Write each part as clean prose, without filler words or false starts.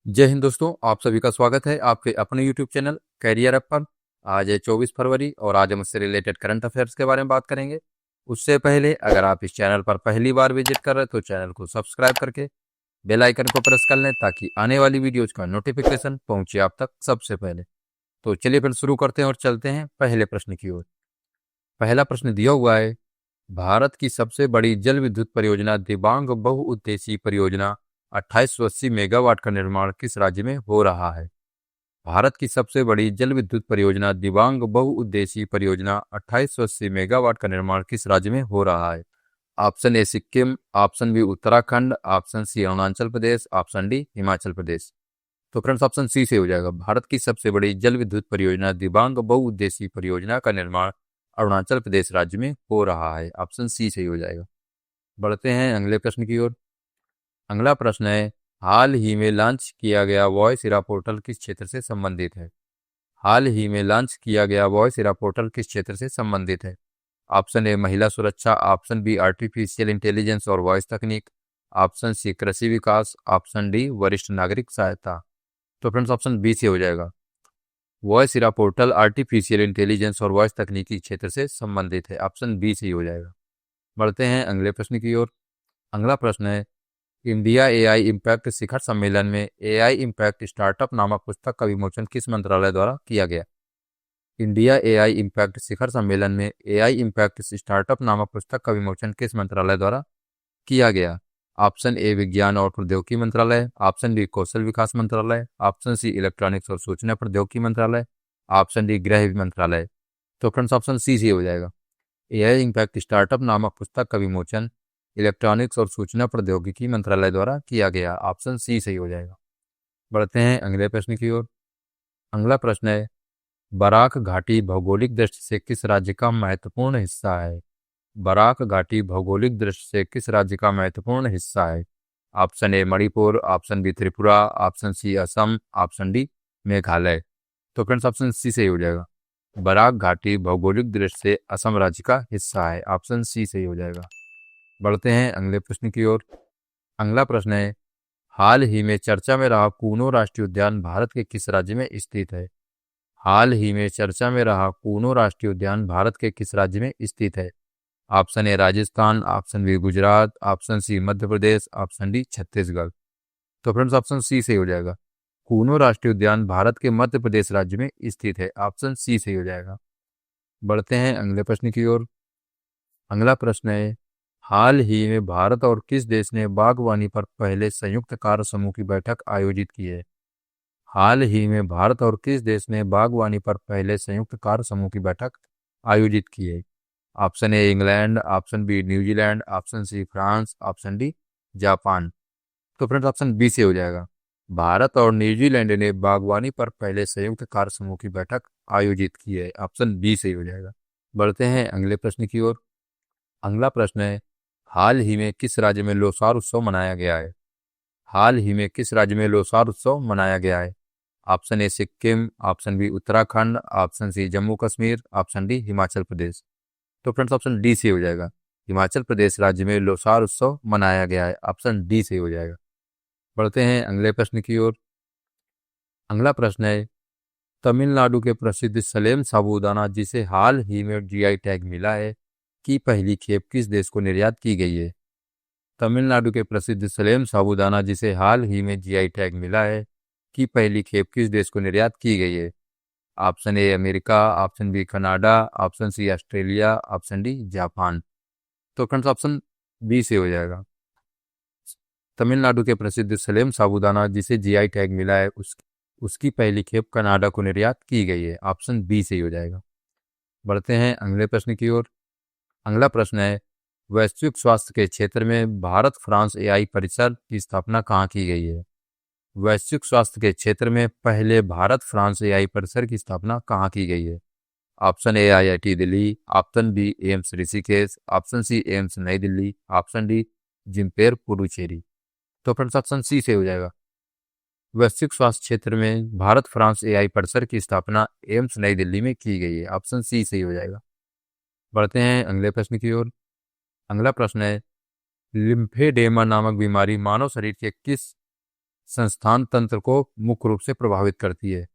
जय हिंद दोस्तों, आप सभी का स्वागत है आपके अपने यूट्यूब चैनल कैरियर ऐप पर। आज है 24 फरवरी और आज हम इससे रिलेटेड करंट अफेयर्स के बारे में बात करेंगे। उससे पहले अगर आप इस चैनल पर पहली बार विजिट कर रहे हैं तो चैनल को सब्सक्राइब करके बेल आइकन को प्रेस कर लें ताकि आने वाली वीडियोज का नोटिफिकेशन पहुंचे आप तक सबसे पहले। तो चलिए फिर शुरू करते हैं और चलते हैं पहले प्रश्न की ओर। पहला प्रश्न दिया हुआ है, भारत की सबसे बड़ी जल विद्युत परियोजना दिबांग बहुउद्देशीय परियोजना 2880 मेगावाट का निर्माण किस राज्य में हो रहा है? भारत की सबसे बड़ी जल विद्युत परियोजना दिबांग बहुउद्देशीय परियोजना 2880 मेगावाट का निर्माण किस राज्य में हो रहा है? Option A Sikkim, option B Uttarakhand, option C Arunachal Pradesh, option D Himachal Pradesh. तो फ्रेंड्स ऑप्शन सी से हो जाएगा। भारत की सबसे बड़ी जल विद्युत परियोजना दिबांग बहुउद्देशीय परियोजना का निर्माण अरुणाचल प्रदेश राज्य में हो रहा है। ऑप्शन सी सही हो जाएगा। बढ़ते हैं अगले प्रश्न की ओर। अगला प्रश्न है, हाल ही में लॉन्च किया गया वॉइस इरा पोर्टल किस क्षेत्र से संबंधित है? हाल ही में लॉन्च किया गया वॉइस इरा पोर्टल किस क्षेत्र से संबंधित है? ऑप्शन ए महिला सुरक्षा, ऑप्शन बी आर्टिफिशियल इंटेलिजेंस और वॉइस तकनीक, ऑप्शन सी कृषि विकास, ऑप्शन डी वरिष्ठ नागरिक सहायता। तो फ्रेंड्स ऑप्शन बी से हो जाएगा। वॉइस इरा पोर्टल आर्टिफिशियल इंटेलिजेंस और वॉइस तकनीकी क्षेत्र से संबंधित है। ऑप्शन बी से ही हो जाएगा। बढ़ते हैं अगले प्रश्न की ओर। अगला प्रश्न है, इंडिया एआई इम्पैक्ट शिखर सम्मेलन में एआई इम्पैक्ट स्टार्टअप नामक पुस्तक का विमोचन किस मंत्रालय द्वारा किया गया? इंडिया एआई इम्पैक्ट शिखर सम्मेलन में एआई इम्पैक्ट स्टार्टअप नामक पुस्तक का विमोचन किस मंत्रालय द्वारा किया गया? ऑप्शन ए विज्ञान और प्रौद्योगिकी मंत्रालय, ऑप्शन बी कौशल विकास मंत्रालय, ऑप्शन सी इलेक्ट्रॉनिक्स और सूचना प्रौद्योगिकी मंत्रालय, ऑप्शन डी गृह मंत्रालय। तो फ्रेंड्स ऑप्शन सी से हो जाएगा। एआई इम्पैक्ट स्टार्टअप नामक पुस्तक का विमोचन इलेक्ट्रॉनिक्स और सूचना प्रौद्योगिकी मंत्रालय द्वारा किया गया। ऑप्शन सी सही हो जाएगा। बढ़ते हैं अगले प्रश्न की ओर। अगला प्रश्न है, बराक घाटी भौगोलिक दृष्टि से किस राज्य का महत्वपूर्ण हिस्सा है? बराक घाटी भौगोलिक दृष्टि से किस राज्य का महत्वपूर्ण हिस्सा है? Option A Manipur, option B Tripura, option C Assam, option D Meghalaya. तो फ्रेंड्स ऑप्शन सी सही हो जाएगा। बराक घाटी भौगोलिक दृष्टि से असम राज्य का हिस्सा है। ऑप्शन सी सही हो जाएगा। बढ़ते हैं अगले प्रश्न की ओर। अगला प्रश्न है, हाल ही में चर्चा में रहा कूनो राष्ट्रीय उद्यान भारत के किस राज्य में स्थित है? हाल ही में चर्चा में रहा कूनो राष्ट्रीय उद्यान भारत के किस राज्य में स्थित है? Option A Rajasthan, option B Gujarat, option C Madhya Pradesh, option D Chhattisgarh. तो फ्रेंड्स ऑप्शन सी सही हो जाएगा। कूनो राष्ट्रीय उद्यान भारत के मध्य प्रदेश राज्य में स्थित है। ऑप्शन सी सही हो जाएगा। बढ़ते हैं अगले प्रश्न की ओर। अगला प्रश्न है, हाल ही में भारत और किस देश ने बागवानी पर पहले संयुक्त कार्य समूह की बैठक आयोजित की है? हाल ही में भारत और किस देश ने बागवानी पर पहले संयुक्त कार्य समूह की बैठक आयोजित की है? Option A England, option B New Zealand, option C France, option D Japan. तो फ्रेंड्स ऑप्शन बी से हो जाएगा। भारत और न्यूजीलैंड ने बागवानी पर पहले संयुक्त कार्य समूह की बैठक आयोजित की है। ऑप्शन बी से ही हो जाएगा। बढ़ते हैं अगले प्रश्न की ओर। अगला प्रश्न है, हाल ही में किस राज्य में लोसार उत्सव मनाया गया है? हाल ही में किस राज्य में लोसार उत्सव मनाया गया है? Option A Sikkim, option B Uttarakhand, option C Jammu Kashmir, option D Himachal Pradesh. तो फ्रेंड्स ऑप्शन डी से हो जाएगा। हिमाचल प्रदेश राज्य में लोसार उत्सव मनाया गया है। ऑप्शन डी से हो जाएगा। बढ़ते हैं अगले प्रश्न की ओर। अगला प्रश्न है, तमिलनाडु के प्रसिद्ध सलेम साबूदाना जिसे हाल ही में जीआई टैग मिला है की पहली खेप किस देश को निर्यात की गई है? तमिलनाडु के प्रसिद्ध सलेम साबूदाना जिसे हाल ही में जीआई टैग मिला है की पहली खेप किस देश को निर्यात की गई है? Option A America, option B Canada, option C Australia, option D Japan. तो फ्रेंड्स ऑप्शन बी से हो जाएगा। तमिलनाडु के प्रसिद्ध सलेम साबूदाना जिसे जीआई टैग मिला है उसकी पहली खेप कनाडा को निर्यात की गई है। ऑप्शन बी से ही हो जाएगा। बढ़ते हैं अगले प्रश्न की ओर। अगला प्रश्न है, वैश्विक स्वास्थ्य के क्षेत्र में भारत फ्रांस एआई परिसर की स्थापना कहाँ की गई है? वैश्विक स्वास्थ्य के क्षेत्र में पहले भारत फ्रांस एआई परिसर की स्थापना कहाँ की गई है? Option A IIT Delhi, option B AIIMS Rishikesh, option C AIIMS Nai Delhi, option D JIPMER Puducherry. तो फ्रेंड्स ऑप्शन सी से हो जाएगा। वैश्विक स्वास्थ्य क्षेत्र में भारत फ्रांस एआई परिसर की स्थापना एम्स नई दिल्ली में की गई है। ऑप्शन सी सही हो जाएगा। बढ़ते हैं अगले प्रश्न की ओर। अगला प्रश्न है, लिम्फेडेमा नामक बीमारी मानव शरीर के किस संस्थान तंत्र को मुख्य रूप से प्रभावित करती है?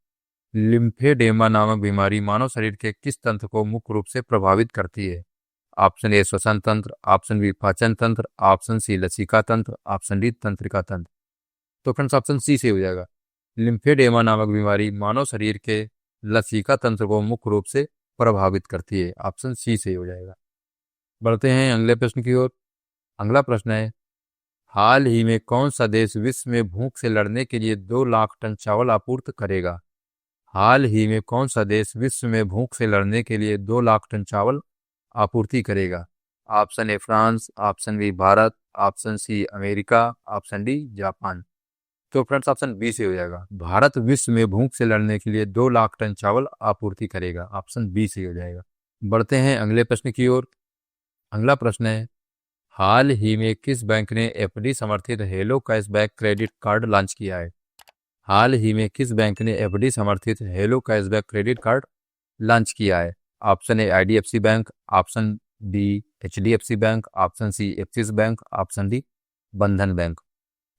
लिम्फेडेमा नामक बीमारी मानव शरीर के किस तंत्र को मुख्य रूप से प्रभावित करती है? ऑप्शन ए श्वसन तंत्र, ऑप्शन बी पाचन तंत्र, ऑप्शन सी लसिका तंत्र, ऑप्शन डी तंत्रिका तंत्र। तो फ्रेंड्स ऑप्शन सी से हो जाएगा। लिम्फेडेमा नामक बीमारी मानव शरीर के लसिका तंत्र को मुख्य रूप से प्रभावित करती है। ऑप्शन सी से हो जाएगा। बढ़ते हैं अगले प्रश्न की ओर। अगला प्रश्न है, हाल ही में कौन सा देश विश्व में भूख से लड़ने के लिए 2 लाख टन चावल आपूर्ति करेगा? हाल ही में कौन सा देश विश्व में भूख से लड़ने के लिए 2 लाख टन चावल आपूर्ति करेगा? Option A France, option B Bharat, option C America, option D Japan. तो फ्रेंड्स ऑप्शन बी से हो जाएगा। भारत विश्व में भूख से लड़ने के लिए 2 लाख टन चावल आपूर्ति करेगा। ऑप्शन बी से हो जाएगा। बढ़ते हैं अगले प्रश्न की ओर। अगला प्रश्न है, हाल ही में किस बैंक ने एफडी समर्थित hello cashback credit card launch किया है? हाल ही में किस बैंक ने एफडी समर्थित hello cashback credit card launch किया है? Option A IDFC bank, option B HDFC bank, option C Axis bank, option D Bandhan bank.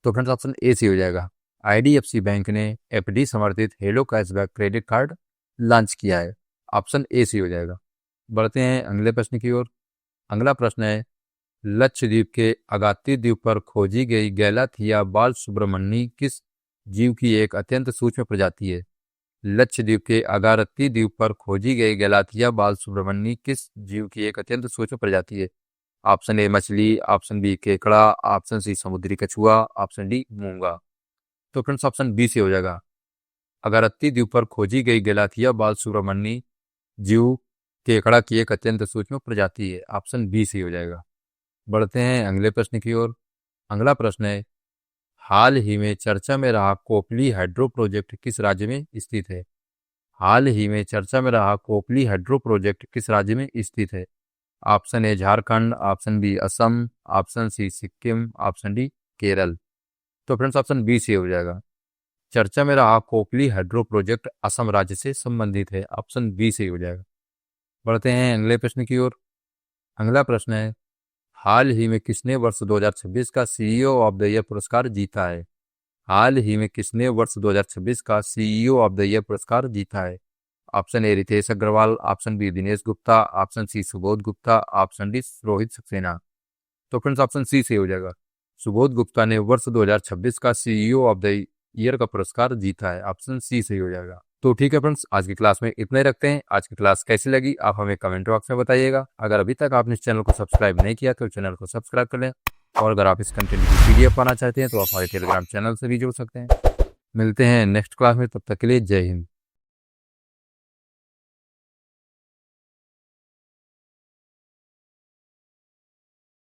तो फ्रेंड्स ऑप्शन ए से हो जाएगा। आईडीएफसी बैंक ने एफडी समर्थित hello cashback credit card launch किया है। ऑप्शन ए से हो जाएगा। बढ़ते हैं अगले प्रश्न की ओर। अगला प्रश्न है, लक्षद्वीप के अगात्ती द्वीप पर खोजी गई गैलाथिया बाल सुब्रमण्यी किस जीव की एक अत्यंत सूक्ष्म प्रजाति है? लक्षद्वीप के अगात्ती द्वीप पर खोजी गई गैलाथिया बाल सुब्रमण्यी किस जीव की एक अत्यंत सूक्ष्म प्रजाति है? ऑप्शन ए मछली, ऑप्शन बी केकड़ा, ऑप्शन सी समुद्री कछुआ, ऑप्शन डी मूंगा। तो फ्रेंड्स ऑप्शन बी से हो जाएगा। अगात्ती द्वीप पर खोजी गई गैलाथिया बाल सुब्रमण्यी जीव केकड़ा की एक अत्यंत सूक्ष्म प्रजाति है। ऑप्शन बी से हो जाएगा। बढ़ते हैं अगले प्रश्न की ओर। अगला प्रश्न है, हाल ही में चर्चा में रहा कोपली हाइड्रो प्रोजेक्ट किस राज्य में स्थित है? हाल ही में चर्चा में रहा कोपली हाइड्रो प्रोजेक्ट किस राज्य में स्थित है? Option A Jharkhand, option B Assam, option C Sikkim, option D Kerala. तो फ्रेंड्स ऑप्शन बी से हो जाएगा। चर्चा में रहा कोपली हाइड्रो प्रोजेक्ट असम राज्य से संबंधित है। ऑप्शन बी से हो जाएगा। बढ़ते हैं अगले प्रश्न की ओर। अगला प्रश्न है, हाल ही में किसने वर्ष 2026 का सीईओ ऑफ द ईयर पुरस्कार जीता है? हाल ही में किसने वर्ष 2026 का सीईओ ऑफ द ईयर पुरस्कार जीता है? Option A Ritesh Agarwal, option B Dinesh Gupta, option C Subodh Gupta, option D Rohit Saxena. तो फ्रेंड्स ऑप्शन सी से हो जाएगा। सुबोध गुप्ता ने वर्ष 2026 का सीईओ ऑफ द ईयर का पुरस्कार जीता है। ऑप्शन सी से हो जाएगा। तो ठीक है फ्रेंड्स, आज की क्लास में इतना ही रखते हैं। आज की क्लास कैसी लगी आप हमें कमेंट बॉक्स में बताइएगा। अगर अभी तक आपने इस चैनल को सब्सक्राइब नहीं किया तो चैनल को सब्सक्राइब कर लें, और अगर आप इस कंटेंट की पीडीएफ पाना चाहते हैं तो आप हमारे टेलीग्राम चैनल से भी जुड़ सकते हैं। मिलते हैं नेक्स्ट क्लास में, तब तक के लिए जय हिंद।